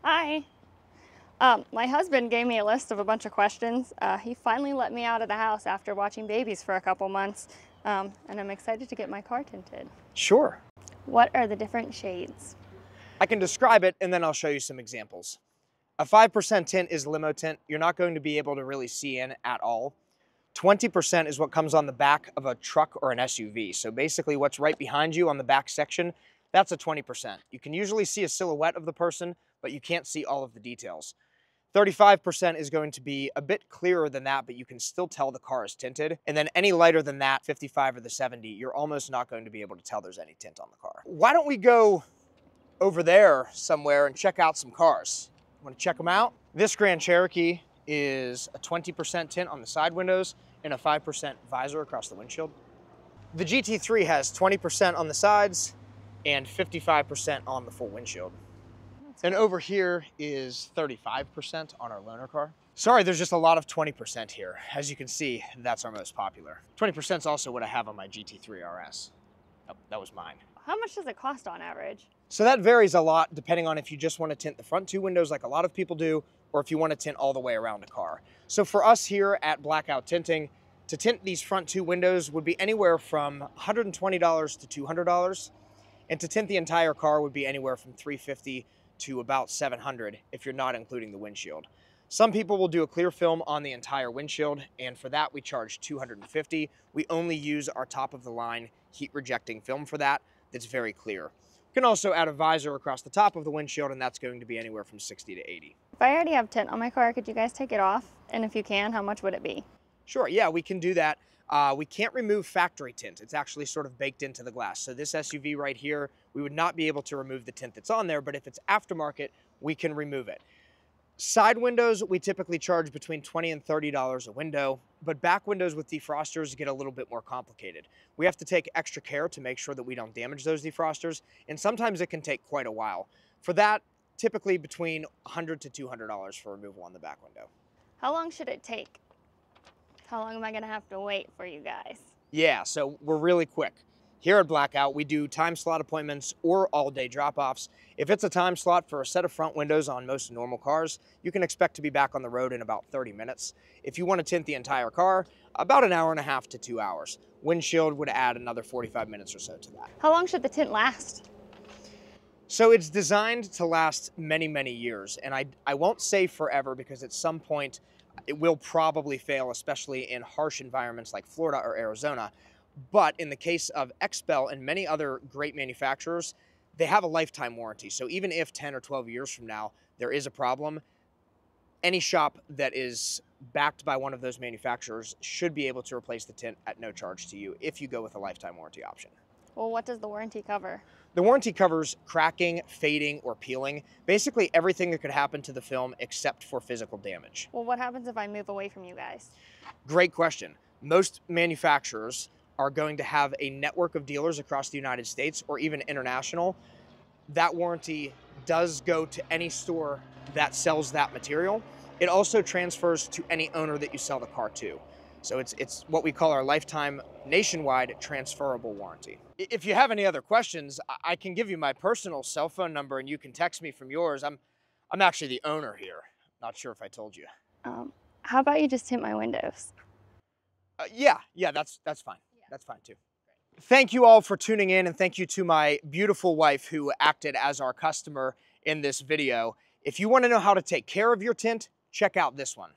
Hi. My husband gave me a list of a bunch of questions. He finally let me out of the house after watching babies for a couple months, and I'm excited to get my car tinted. Sure. What are the different shades? I can describe it and then I'll show you some examples. A 5% tint is limo tint. You're not going to be able to really see in at all. 20% is what comes on the back of a truck or an SUV. So basically what's right behind you on the back section, that's a 20%. You can usually see a silhouette of the person, but you can't see all of the details. 35% is going to be a bit clearer than that, but you can still tell the car is tinted. And then any lighter than that, 55 or the 70, you're almost not going to be able to tell there's any tint on the car. Why don't we go over there somewhere and check out some cars? Want to check them out? This Grand Cherokee is a 20% tint on the side windows and a 5% visor across the windshield. The GT3 has 20% on the sides and 55% on the full windshield. And over here is 35% on our loaner car. Sorry, there's just a lot of 20% here. As you can see, that's our most popular. 20% is also what I have on my GT3 RS. Oh, that was mine. How much does it cost on average? So that varies a lot depending on if you just want to tint the front two windows like a lot of people do, or if you want to tint all the way around a car. So for us here at Blackout Tinting, to tint these front two windows would be anywhere from $120 to $200. And to tint the entire car would be anywhere from $350 to about $700 if you're not including the windshield. Some people will do a clear film on the entire windshield, and for that we charge $250. We only use our top of the line heat rejecting film for that. That's very clear. You can also add a visor across the top of the windshield, and that's going to be anywhere from $60 to $80. If I already have tint on my car, could you guys take it off? And if you can, how much would it be? Sure, yeah, we can do that. We can't remove factory tint. It's actually sort of baked into the glass. So this SUV right here, we would not be able to remove the tint that's on there, but if it's aftermarket, we can remove it. Side windows, we typically charge between $20 and $30 a window, but back windows with defrosters get a little bit more complicated. We have to take extra care to make sure that we don't damage those defrosters, and sometimes it can take quite a while. For that, typically between $100 to $200 for removal on the back window. How long should it take? How long am I gonna have to wait for you guys? Yeah, so we're really quick. Here at Blackout, we do time slot appointments or all-day drop-offs. If it's a time slot for a set of front windows on most normal cars, you can expect to be back on the road in about 30 minutes. If you want to tint the entire car, about an hour and a half to 2 hours. Windshield would add another 45 minutes or so to that. How long should the tint last? So it's designed to last many, many years. And I won't say forever because at some point it will probably fail, especially in harsh environments like Florida or Arizona. But in the case of XPEL and many other great manufacturers, they have a lifetime warranty. So even if 10 or 12 years from now there is a problem, any shop that is backed by one of those manufacturers should be able to replace the tint at no charge to you if you go with a lifetime warranty option. Well, what does the warranty cover? The warranty covers cracking, fading, or peeling, basically everything that could happen to the film except for physical damage. Well, what happens if I move away from you guys? Great question. Most manufacturers are going to have a network of dealers across the United States or even international. That warranty does go to any store that sells that material. It also transfers to any owner that you sell the car to. So it's what we call our lifetime nationwide transferable warranty. If you have any other questions, I can give you my personal cell phone number and you can text me from yours. I'm actually the owner here. Not sure if I told you. How about you just tint my windows? Yeah, that's fine. That's fine too. Thank you all for tuning in, and thank you to my beautiful wife who acted as our customer in this video. If you want to know how to take care of your tint, check out this one.